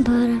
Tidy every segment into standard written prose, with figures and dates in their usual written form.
12।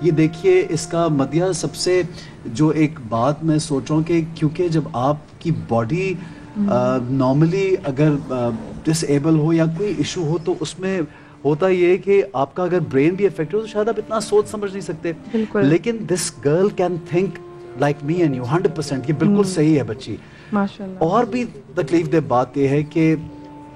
یہ دیکھیے اس کا مدیہ سب سے جو ایک بات میں سوچ رہا ہوں کہ کیونکہ جب آپ کی باڈی نارملی اگر ڈس ایبل ہو یا کوئی ایشو ہو تو اس میں ہوتا یہ کہ آپ کا اگر برین بھی افیکٹ ہو تو شاید آپ اتنا سوچ سمجھ نہیں سکتے, لیکن this girl can think like me and you 100%. یہ بالکل صحیح ہے بچی. اور بھی تکلیف دہ بات یہ ہے کہ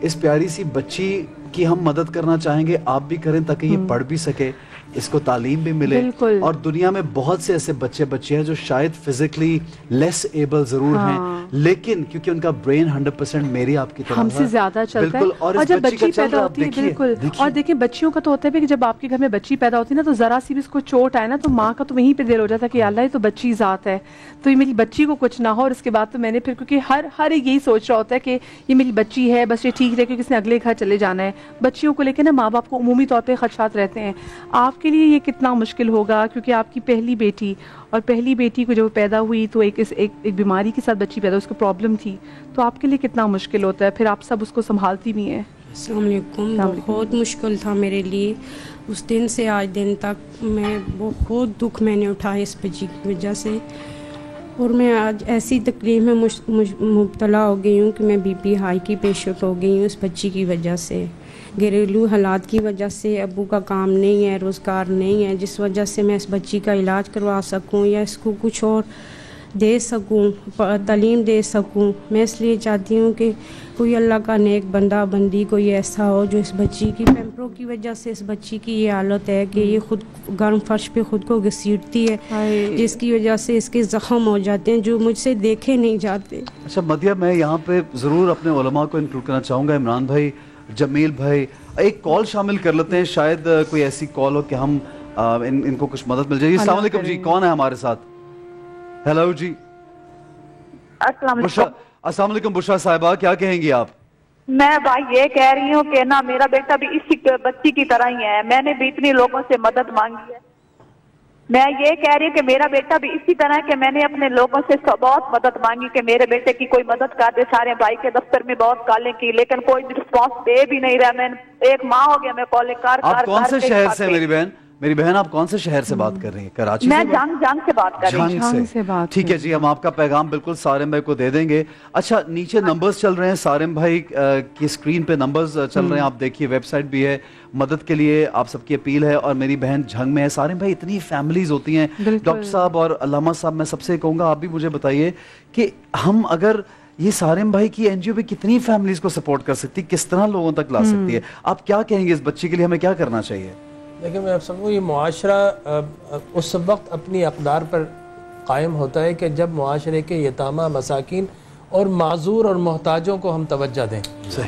اس پیاری سی بچی کی ہم مدد کرنا چاہیں گے, آپ بھی کریں تاکہ یہ پڑھ بھی سکے, اس کو تعلیم بھی ملے. اور دنیا میں بہت سے ایسے بچے ہیں جو شاید فزیکلی لیس ایبل ضرور ہیں, لیکن کیونکہ ان کا برین 100% میری آپ کی طرح ہم سے زیادہ چلتا ہے. اور جب بچی پیدا ہوتی ہے, بالکل, اور دیکھیں بچیوں کا تو ہوتا ہے کہ جب آپ کے گھر میں بچی پیدا ہوتی ہے نا تو ذرا سی بھی اس کو چوٹ آئے نا تو ماں کا تو وہیں پہ دل ہو جاتا ہے کہ اللہ یہ تو بچی ذات ہے, تو یہ میری بچی کو کچھ نہ ہو. اور اس کے بعد تو میں نے پھر کیونکہ ہر ایک یہی سوچ رہا ہوتا ہے کہ یہ میری بچی ہے, بس یہ ٹھیک رہے, کیونکہ اس نے اگلے گھر چلے جانا ہے. بچیوں کو لے کے نا ماں باپ کو عمومی طور پہ خدشات رہتے ہیں. آپ کے لیے یہ کتنا مشکل ہوگا کیونکہ آپ کی پہلی بیٹی, اور پہلی بیٹی کو جب پیدا ہوئی تو ایک بیماری کے ساتھ بچی پیدا, اس کو پرابلم تھی, تو آپ کے لیے کتنا مشکل ہوتا ہے, پھر آپ سب اس کو سنبھالتی بھی ہیں. السلام علیکم. بہت مشکل تھا میرے لیے اس دن سے آج دن تک. میں بہت دکھ میں نے اٹھایا اس بچی کی وجہ سے, اور میں آج ایسی تکلیف میں مبتلا ہو گئی ہوں کہ میں بی پی ہائی کی پیشنٹ ہو گئی ہوں اس بچی کی وجہ سے. گھریلو حالات کی وجہ سے ابو کا کام نہیں ہے, روزگار نہیں ہے, جس وجہ سے میں اس بچی کا علاج کروا سکوں یا اس کو کچھ اور دے سکوں, تعلیم دے سکوں. میں اس لیے چاہتی ہوں کہ کوئی اللہ کا نیک بندہ بندی کوئی ایسا ہو جو اس بچی کی پیمپروں کی وجہ سے اس بچی کی یہ حالت ہے کہ یہ خود گرم فرش پہ خود کو گھسیٹتی ہے, جس کی وجہ سے اس کے زخم ہو جاتے ہیں جو مجھ سے دیکھے نہیں جاتے. اچھا مدیہ, میں یہاں پہ ضرور اپنے علماء کو انکلوڈ کرنا چاہوں گا. عمران بھائی, جمیل بھائی, ایک کال شامل کر لیتے ہیں, شاید کوئی ایسی کال ہو کہ ہم ان کو کچھ مدد مل جائے. السلام علیکم جی, کون ہے ہمارے ساتھ؟ ہیلو جی. السلام علیکم بشرا صاحبہ, کیا کہیں گی آپ؟ میں بھائی یہ کہہ رہی ہوں کہ نا میرا بیٹا بھی اسی بچی کی طرح ہی ہے. میں نے بھی اتنی لوگوں سے مدد مانگی ہے. میں یہ کہہ رہی ہوں کہ میرا بیٹا بھی اسی طرح ہے کہ میں نے اپنے لوگوں سے بہت مدد مانگی کہ میرے بیٹے کی کوئی مدد کر دے. سارے بھائی کے دفتر میں بہت کالیں کی لیکن کوئی رسپانس دے بھی نہیں رہا. میں ایک ماہ ہو گیا میں کالیں کر. آپ کون سے شہر سے میری بہن؟ میری بہن آپ کون سے شہر سے بات کر رہی ہیں؟ کراچی سے؟ میں جنگ سے بات کر رہی ہوں. ٹھیک ہے جی, ہم آپ کا پیغام بالکل سارم بھائی کو دے دیں گے. اچھا, نیچے نمبرز چل رہے ہیں, سارم بھائی کی اسکرین پہ نمبرز چل رہے ہیں, آپ دیکھیے. ویب سائٹ بھی ہے, مدد کے لیے آپ سب کی اپیل ہے. اور میری بہن جھنگ میں ہے. سارم بھائی, اتنی فیملیز ہوتی ہیں. ڈاکٹر صاحب اور علامہ صاحب, میں سب سے کہوں گا آپ بھی مجھے بتائیے کہ ہم اگر یہ سارم بھائی کی این جی او بھی کتنی فیملیز کو سپورٹ کر سکتی, کس طرح لوگوں تک لا سکتی ہے, آپ کیا کہیں گے اس بچی کے لیے ہمیں کیا کرنا چاہیے؟ دیکھیں, میں آپ سمجھوں یہ معاشرہ اس وقت اپنی اقدار پر قائم ہوتا ہے کہ جب معاشرے کے یتامہ, مساکین اور معذور اور محتاجوں کو ہم توجہ دیں.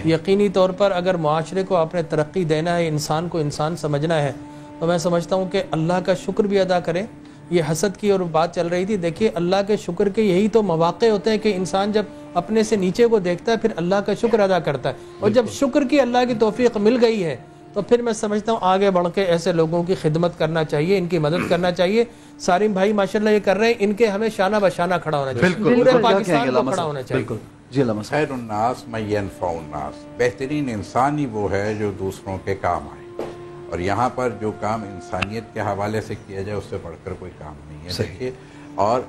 یقینی طور پر اگر معاشرے کو آپ نے ترقی دینا ہے, انسان کو انسان سمجھنا ہے, تو میں سمجھتا ہوں کہ اللہ کا شکر بھی ادا کریں. یہ حسد کی اور بات چل رہی تھی, دیکھیے اللہ کے شکر کے یہی تو مواقع ہوتے ہیں کہ انسان جب اپنے سے نیچے کو دیکھتا ہے پھر اللہ کا شکر ادا کرتا ہے. اور جب شکر کی اللہ کی توفیق مل گئی ہے تو پھر میں سمجھتا ہوں آگے بڑھ کے ایسے لوگوں کی خدمت کرنا چاہیے, ان کی مدد کرنا چاہیے. سارم بھائی ماشاءاللہ یہ کر رہے ہیں, ان کے ہمیں شانہ بشانہ کھڑا ہونا چاہیے, پورے پاکستان کو کھڑا ہونا چاہیے. جی علامہ صاحب. خیر الناس من ینفع الناس, بہترین انسان ہی وہ ہے جو دوسروں کے کام آئے, اور یہاں پر جو کام انسانیت کے حوالے سے کیا جائے اس سے بڑھ کر کوئی کام نہیں ہے. دیکھیے, اور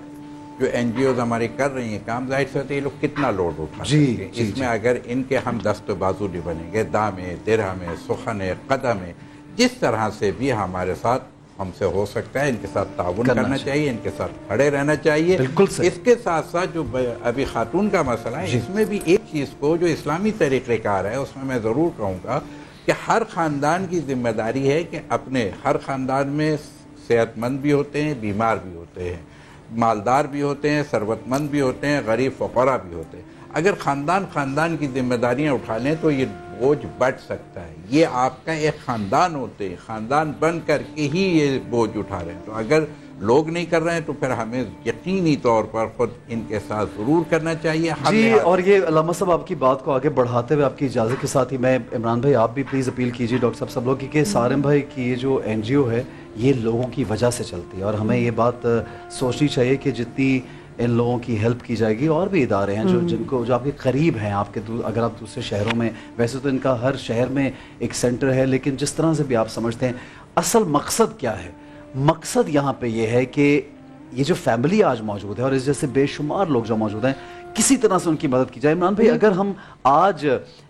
جو این جی اوز ہماری کر رہی ہیں کام, ظاہر سے ہوتے ہیں یہ لوگ کتنا لوڈ اٹھا سکتے ہیں. اس میں اگر ان کے ہم دست و بازو نہیں بنیں گے, دامے, درہمے, سخنے, قدمے, جس طرح سے بھی ہمارے ساتھ ہم سے ہو سکتا ہے, ان کے ساتھ تعاون کرنا چاہیے, ان کے ساتھ کھڑے رہنا چاہیے. اس کے ساتھ ساتھ جو ابھی خاتون کا مسئلہ ہے, اس میں بھی ایک چیز کو جو اسلامی طریقہ کار ہے اس میں ضرور کہوں گا کہ ہر خاندان کی ذمہ داری ہے کہ اپنے ہر خاندان میں صحت مند بھی ہوتے ہیں, بیمار بھی ہوتے ہیں, مالدار بھی ہوتے ہیں, ثروت مند بھی ہوتے ہیں, غریب فقراء بھی ہوتے ہیں. اگر خاندان کی ذمہ داریاں اٹھا لیں تو یہ بوجھ بٹ سکتا ہے. یہ آپ کا ایک خاندان ہوتے ہیں, خاندان بن کر کے ہی یہ بوجھ اٹھا رہے ہیں. تو اگر لوگ نہیں کر رہے ہیں تو پھر ہمیں یقینی طور پر خود ان کے ساتھ ضرور کرنا چاہیے. جی, اور یہ علامہ صاحب آپ کی بات کو آگے بڑھاتے ہوئے آپ کی اجازت کے ساتھ ہی میں, عمران بھائی آپ بھی پلیز اپیل کیجیے, ڈاکٹر صاحب سب لوگ کی, کہ سارم بھائی کی یہ جو این جی او ہے یہ لوگوں کی وجہ سے چلتی ہے, اور ہمیں یہ بات سوچنی چاہیے کہ جتنی ان لوگوں کی ہیلپ کی جائے گی, اور بھی ادارے ہیں جو آپ کے قریب ہیں, آپ کے اگر آپ دوسرے شہروں میں, ویسے تو ان کا ہر شہر میں ایک سینٹر ہے, لیکن جس طرح سے بھی آپ سمجھتے ہیں اصل مقصد کیا ہے, مقصد یہاں پہ یہ ہے کہ یہ جو فیملی آج موجود ہے اور اس جیسے بے شمار لوگ جو موجود ہیں کسی طرح سے ان کی مدد کی جائے. عمران بھائی اگر ہم آج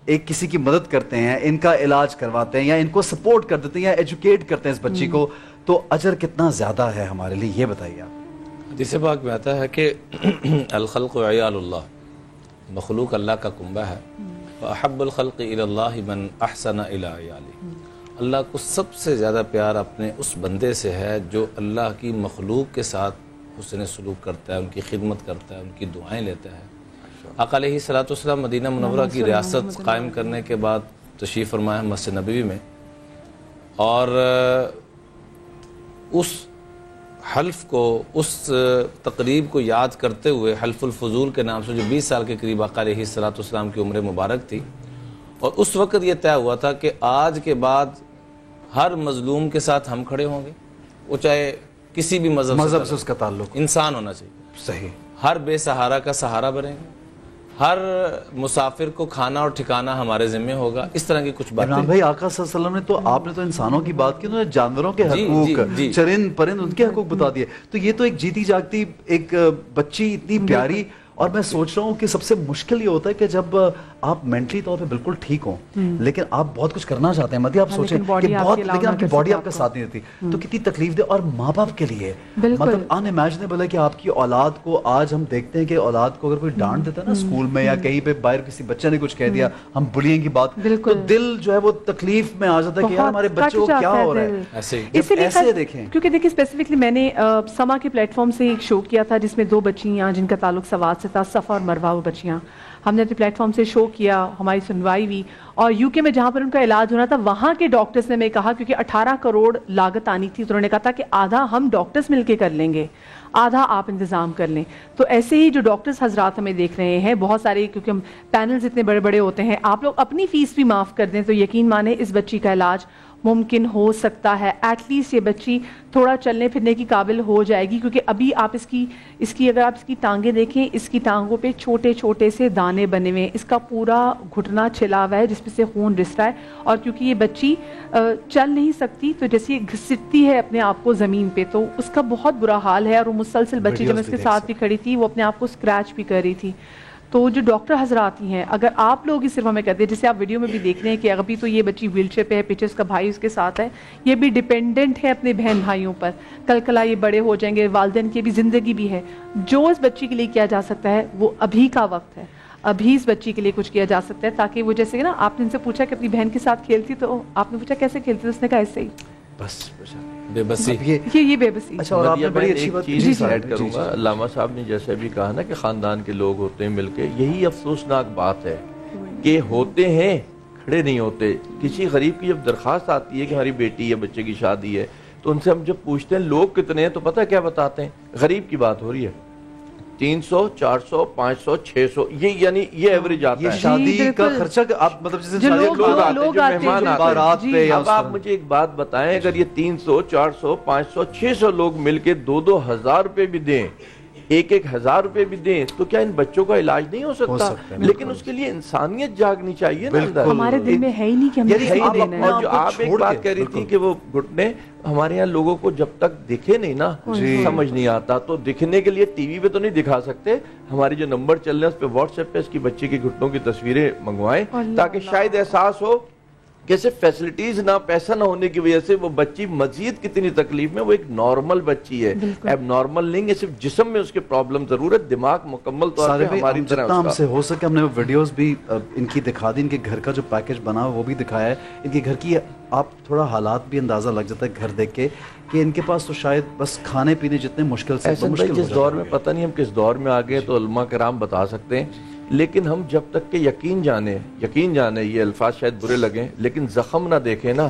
ایک کسی کی مدد کرتے ہیں, ان کا علاج کرواتے ہیں یا ان کو سپورٹ کر دیتے ہیں یا ایجوکیٹ کرتے ہیں اس بچی کو, تو اجر کتنا زیادہ ہے ہمارے لیے, یہ بتائیے آپ. حدیث پاک میں آتا ہے کہ الخلق عیال اللہ, مخلوق اللہ کا کنبہ ہے. وَأَحَبُّ الْخَلْقِ إِلَى اللَّهِ مَنْ أَحْسَنَ إِلَىٰ عِيَالِهِ, اللہ کو سب سے زیادہ پیار اپنے اس بندے سے ہے جو اللہ کی مخلوق کے ساتھ حسن سلوک کرتا ہے, ان کی خدمت کرتا ہے, ان کی دعائیں لیتا ہے. آقا علیہ الصلوۃ والسلام مدینہ منورہ کی ریاست قائم کرنے کے بعد تشریف فرمایا مسجد نبوی میں, اور اس حلف کو, اس تقریب کو یاد کرتے ہوئے, حلف الفضول کے نام سے, جو 20 سال کے قریب آقا علیہ الصلوۃ والسلام کی عمر مبارک تھی, اور اس وقت یہ طے ہوا تھا کہ آج کے بعد ہر مظلوم کے ساتھ ہم کھڑے ہوں گے, وہ چاہے کسی بھی مذہب سے اس کا تعلق, انسان ہونا چاہیے. صحیح. ہر بے سہارا کا سہارا بنیں گے, ہر مسافر کو کھانا اور ٹھکانا ہمارے ذمہ ہوگا. اس طرح کی کچھ باتیں. عمران بھائی آقا صلی اللہ علیہ وسلم نے تو, آپ نے تو انسانوں کی بات کی, انہوں نے جانوروں کے حقوق, چرند پرند, ان کے حقوق بتا دیے. تو یہ تو ایک جیتی جاگتی ایک بچی اتنی پیاری. اور میں سوچ رہا ہوں کہ سب سے مشکل یہ ہوتا ہے کہ جب آپ مینٹلی طور پہ بالکل ٹھیک ہوں لیکن آپ بہت کچھ کرنا چاہتے ہیں, مطلب آپ سوچیں کہ بہت, لیکن آپ کی باڈی آپ کا ساتھ نہیں دیتی, تو کتنی تکلیف دہ. اور ماں باپ کے لیے مطلب ان امیجنیبل ہے کہ آپ کی اولاد کو, آج ہم دیکھتے ہیں کہ اولاد کو اگر کوئی ڈانٹ دیتا ہے نا اسکول میں یا کہیں پہ باہر کسی بچے نے کچھ کہہ دیا, ہم بلینگ کی بات, تو دل جو ہے وہ تکلیف میں آ جاتا ہے کہ یار ہمارے بچوں کو کیا ہو رہا ہے. ایسے دیکھیں, کیونکہ دیکھیں اسپیسیفکلی میں نے سما کے پلیٹ فارم سے ایک شو کیا تھا جس میں 2 بچیاں جن کا تعلق سوات سے تھا, صفا اور مروہ, وہ بچیاں ہم نے اپنے پلیٹ فارم سے شو کیا, ہماری سنوائی ہوئی. اور یو کے میں جہاں پر ان کا علاج ہونا تھا وہاں کے ڈاکٹرز نے میں کہا, کیونکہ 18 کروڑ لاگت آنی تھی, تو انہوں نے کہا تھا کہ آدھا ہم ڈاکٹرز مل کے کر لیں گے, آدھا آپ انتظام کر لیں. تو ایسے ہی جو ڈاکٹرز حضرات ہمیں دیکھ رہے ہیں بہت سارے, کیونکہ ہم پینلز اتنے بڑے بڑے ہوتے ہیں, آپ لوگ اپنی فیس بھی معاف کر دیں تو یقین مانیں اس بچی کا علاج ممکن ہو سکتا ہے. ایٹ لیسٹ یہ بچی تھوڑا چلنے پھرنے کی قابل ہو جائے گی, کیونکہ ابھی آپ اس کی اگر آپ اس کی ٹانگیں دیکھیں, اس کی ٹانگوں پہ چھوٹے چھوٹے سے دانے بنے ہوئے ہیں, اس کا پورا گھٹنا چھلا ہوا ہے جس میں سے خون رس رہا ہے. اور کیونکہ یہ بچی چل نہیں سکتی تو جیسے یہ گھسٹتی ہے اپنے آپ کو زمین پہ, تو اس کا بہت برا حال ہے. اور وہ مسلسل بچی جب اس کے ساتھ بھی کھڑی تھی وہ اپنے آپ کو اسکریچ بھی کر رہی تھی. تو جو ڈاکٹر حضرات ہی ہیں, اگر آپ لوگ ہی صرف ہمیں کہتے ہیں, جیسے آپ ویڈیو میں بھی دیکھ رہے ہیں کہ ابھی تو یہ بچی ویل چیئر پہ ہے, پیچھے اس کا بھائی اس کے ساتھ ہے, یہ بھی ڈیپینڈنٹ ہے اپنے بہن بھائیوں پر, کل کلا یہ بڑے ہو جائیں گے, والدین کی بھی زندگی بھی ہے. جو اس بچی کے لیے کیا جا سکتا ہے وہ ابھی کا وقت ہے, ابھی اس بچی کے لیے کچھ کیا جا سکتا ہے, تاکہ وہ جیسے نا آپ نے ان سے پوچھا کہ اپنی بہن کے ساتھ کھیلتی, تو آپ نے پوچھا کیسے کھیلتی, اس نے کہا ایسے ہی, بس بے بسی, یہ بے بسی. اچھا, اور آپ نے بڑی اچھی بات چیز ایڈ کروں گا. علامہ صاحب نے جیسے بھی کہا نا کہ خاندان کے لوگ ہوتے ہیں مل کے, یہی افسوسناک بات ہے کہ ہوتے ہیں کھڑے نہیں ہوتے. کسی غریب کی جب درخواست آتی ہے کہ ہماری بیٹی یا بچے کی شادی ہے, تو ان سے ہم جب پوچھتے ہیں لوگ کتنے ہیں, تو پتہ کیا بتاتے ہیں, غریب کی بات ہو رہی ہے, 300 400 500 600, یہ یعنی یہ ایوریج آتا ہے. یہ شادی کا خرچہ آپ مطلب جیسے لوگ آتے ہیں, جو مہمان آتے ہیں. اب آپ مجھے ایک بات بتائیں, اگر یہ 300 400 500 600 لوگ مل کے 2 ہزار روپے بھی دیں, 1,000 روپے بھی دیں, تو کیا ان بچوں کا علاج نہیں ہو سکتا؟ لیکن اس کے لیے انسانیت جاگنی چاہیے نا اندر. ہمارے دل میں ہے ہی نہیں کہ ہم دینا ہے. اور جو آپ ایک بات کہہ رہی تھی کہ وہ گھٹنے, ہمارے یہاں لوگوں کو جب تک دکھے نہیں نا سمجھ نہیں آتا, تو دکھنے کے لیے ٹی وی پہ تو نہیں دکھا سکتے. ہماری جو نمبر چل رہے ہیں اس پہ واٹس ایپ پہ اس کی بچے کی گھٹنوں کی تصویریں منگوائیں, تاکہ شاید احساس ہو کہ صرف فیسلٹیز نہ, پیسہ نہ ہونے کی وجہ سے وہ بچی مزید کتنی تکلیف میں. وہ ایک نارمل بچی ہے, اب نارمل نہیں ہے, صرف جسم میں اس کے پرابلم ضرور ہے, دماغ مکمل طور پہ ہماری طرح. جتنا ہم سے ہو سکے ہم نے ویڈیوز بھی ان کی دکھا دی, ان کے گھر کا جو پیکج بنا وہ بھی دکھایا ہے. ان کے گھر کی آپ تھوڑا حالات بھی اندازہ لگ جاتا ہے گھر دیکھ کے کہ ان کے پاس تو شاید بس کھانے پینے جتنے مشکل سے مشکل. جس دور میں پتہ نہیں ہم کس دور میں آگے, تو علماء کرام بتا سکتے ہیں, لیکن ہم جب تک کہ یقین جانے, یہ الفاظ شاید برے لگیں, لیکن زخم نہ دیکھیں نا,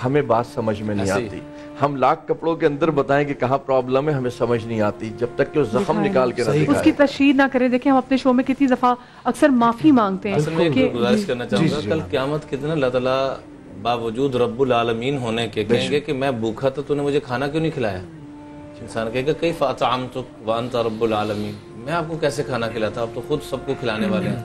ہمیں بات سمجھ میں نہیں آتی. ہم لاکھ کپڑوں کے اندر بتائیں کہ کہاں پرابلم ہے, ہمیں سمجھ نہیں آتی جب تک کہ وہ زخم نکال کے نہ دکھائیں, اس کی تشہیر نہ کریں. دیکھیں ہم اپنے شو میں کتنی دفعہ اکثر معافی مانگتے ہیں. اصل میں گزارش کرنا چاہوں گا, کل قیامت کے دن اللہ تعالیٰ باوجود رب العالمین ہونے کے کہیں گے کہ میں بھوکھا تھا, تو نے مجھے کھانا کیوں نہیں کھلایا؟ انسان کہے گا کیف اطعمتک وانت رب العالمین, میں آپ کو کیسے کھانا کھلاتا, آپ تو خود سب کو کھلانے والے ہیں.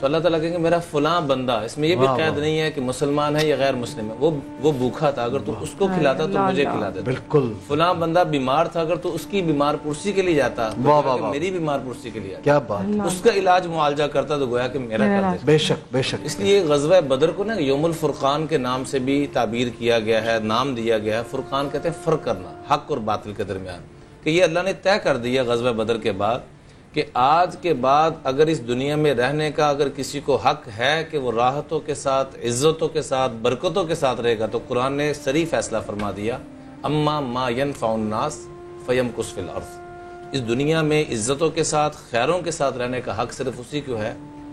تو اللہ تعالیٰ کہیں گے میرا فلاں بندہ، اس میں یہ بھی قید نہیں ہے کہ مسلمان ہے یا غیر مسلم ہے، وہ بھوکا تھا، اگر تو اس کو کھلاتا تو مجھے کھلا دیتا۔ بالکل۔ فلاں بندہ بیمار تھا، اگر تو اس کی بیمار پرسی کے لیے جاتا تو میری بیمار پرسی کے لیے آتا، کیا بات، اس کا علاج معالجہ کرتا تو گویا کہ میرا کر دیتا۔ بے شک بے شک۔ اس لیے غزوہ بدر کو نا یوم الفرقان کے نام سے بھی تعبیر کیا گیا ہے، نام دیا گیا ہے۔ فرقان کہتے ہیں فرق کرنا حق اور باطل کے درمیان، کہ یہ اللہ نے طے کر دیا غزوہ بدر کے بعد کہ آج کے بعد اگر اس دنیا میں رہنے کا اگر کسی کو حق ہے کہ وہ راحتوں کے ساتھ، عزتوں کے ساتھ، برکتوں کے ساتھ رہے گا، تو قرآن نے صریح فیصلہ فرما دیا، اما ما ینفع الناس فیمکث فی الارض، اس دنیا میں عزتوں کے ساتھ، خیروں کے ساتھ رہنے کا حق صرف اسی کو ہے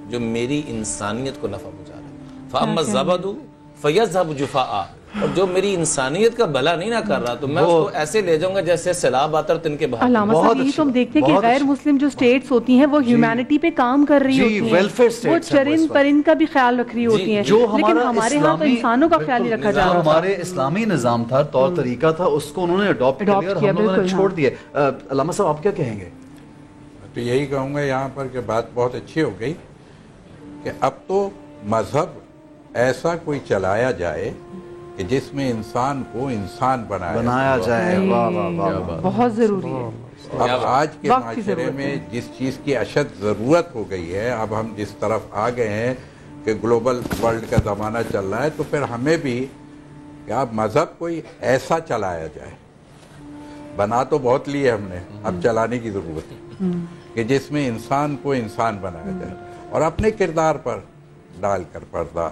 جو میری انسانیت کو نفع پہنچا رہا ہے۔ فاما الزبد فیذهب جفاء، اور جو میری انسانیت کا بھلا نہیں نہ کر رہا تو میں اس کو ایسے لے جاؤں گا جیسے سیلاب آتا اور تنکے بہا۔ علامہ صاحب یہی تو ہم دیکھتے ہیں کہ غیر مسلم جو سٹیٹس ہوتی ہیں وہ ہیومینٹی پہ کام کر رہی ہوتی ہیں، وہ چرند پرند کا بھی خیال رکھ رہی ہوتی ہیں، لیکن ہمارے ہاں تو انسانوں کا خیال نہیں رکھا جا رہا۔ ہمارے اسلامی نظام تھا، طور طریقہ تھا، اس کو انہوں نے اڈاپٹ کیا اور ہم لوگوں نے چھوڑ دیا۔ علامہ صاحب آپ کیا کہیں گے؟ تو یہی کہوں گا یہاں پر کہ بات بہت اچھی ہو گئی کہ اب تو مذہب ایسا کوئی چلایا جائے کہ جس میں انسان کو انسان بنایا جائے۔ واہ واہ واہ، بہت ضروری ہے۔ اب آج کے معاشرے میں جس چیز کی اشد ضرورت ہو گئی ہے، اب ہم جس طرف آ گئے ہیں کہ گلوبل ورلڈ کا زمانہ چل رہا ہے، تو پھر ہمیں بھی کہ اب مذہب کوئی ایسا چلایا جائے، بنا تو بہت لیے ہم نے، اب چلانے کی ضرورت ہے کہ جس میں انسان کو انسان بنایا جائے، اور اپنے کردار پر ڈال کر پردہ۔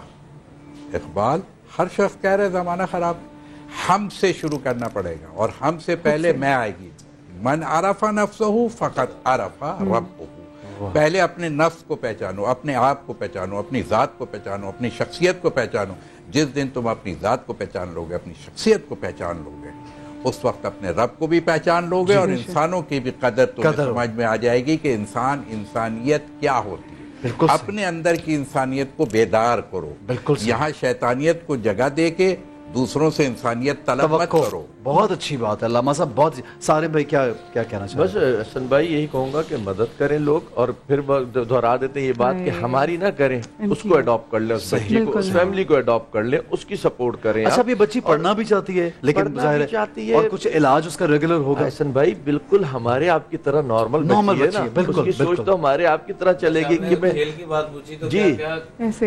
اقبال ہر شخص کہہ رہے زمانہ خراب، ہم سے شروع کرنا پڑے گا، اور ہم سے پہلے میں آئے گی۔ من عرف نفسہ فقط عرف ربہ، پہلے اپنے نفس کو پہچانو، اپنے آپ کو پہچانو، اپنی ذات کو پہچانو، اپنی شخصیت کو پہچانو۔ جس دن تم اپنی ذات کو پہچان لو گے، اپنی شخصیت کو پہچان لو گے، اس وقت اپنے رب کو بھی پہچان لو گے، اور انسانوں کی بھی قدر تمہیں سمجھ میں آ جائے گی کہ انسانیت کیا ہوتی ہے۔ اپنے اندر کی انسانیت کو بیدار کرو، یہاں شیطانیت کو جگہ دے کے دوسروں سے انسانیت طلب مت کرو۔ بہت اچھی بات ہے علامہ صاحب، بہت۔ سارے بھائی کیا کہنا چاہتے ہیں؟ بس حسن بھائی یہی کہوں گا کہ مدد کریں لوگ، اور پھر دہرا دیتے ہیں یہ بات کہ ہماری نہ کریں، اس کو اڈاپٹ کر لیں، اس بچی کو، اس فیملی کو اڈاپٹ کر لیں، اس کی سپورٹ کریں۔ اچھا یہ بچی پڑھنا بھی چاہتی ہے لیکن ظاہر ہے اور کچھ علاج اس کا ریگولر ہوگا۔ حسن بھائی بالکل ہمارے آپ کی طرح نارمل بچی ہے نا، اس کی سوچ تو ہمارے آپ کی طرح چلے گی کہ میں کھیل کی بات پوچھی تو جی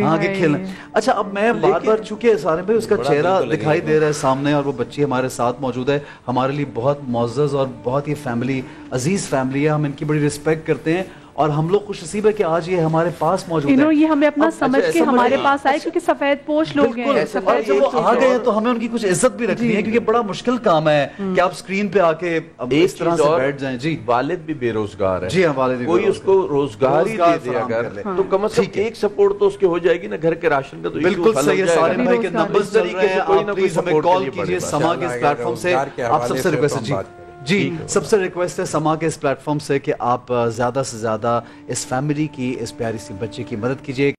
آگے کھیلنا۔ اچھا اب میں بار بار، چونکہ سارے بھائی اس کا چہرہ دکھائی دے رہا ہے سامنے، اور وہ بچی ہمارے ساتھ موجود ہے، ہمارے لیے بہت معزز اور بہت ہی فیملی، عزیز فیملی ہے، ہم ان کی بڑی رسپیکٹ کرتے ہیں، اور ہم لوگ خوش نصیب ہے کہ آج یہ ہمارے پاس موجود ہے۔ یہ ہمیں اپنا سمجھ کے ہمارے پاس آئے کیونکہ سفید پوش لوگ ہیں، اور جب وہ آ گئے ہیں تو ہمیں ان کی کچھ عزت بھی رکھنی ہے، کیونکہ بڑا مشکل کام ہے کہ آپ سکرین پہ آ کے اس طرح سے بیٹھ جائیں۔ جی والد بھی بے روزگار ہے، جی ہاں، والد کوئی اس کو روزگار ہی دے دے اگر، تو کم از کم ایک سپورٹ تو اس کے ہو جائے گی نا، گھر کے راشن کا تو بالکل صحیح ہے۔ سارے بھائی کے نمبرز چل رہے ہیں، آپ پلیز ہمیں کال کیجئے سما کے اس پلیٹ فارم سے۔ آپ سب سے ریکویسٹ ہے جی سب سے ریکویسٹ ہے سما کے اس پلیٹ فارم سے کہ آپ زیادہ سے زیادہ اس فیملی کی، اس پیاری سی بچی کی مدد کیجئے۔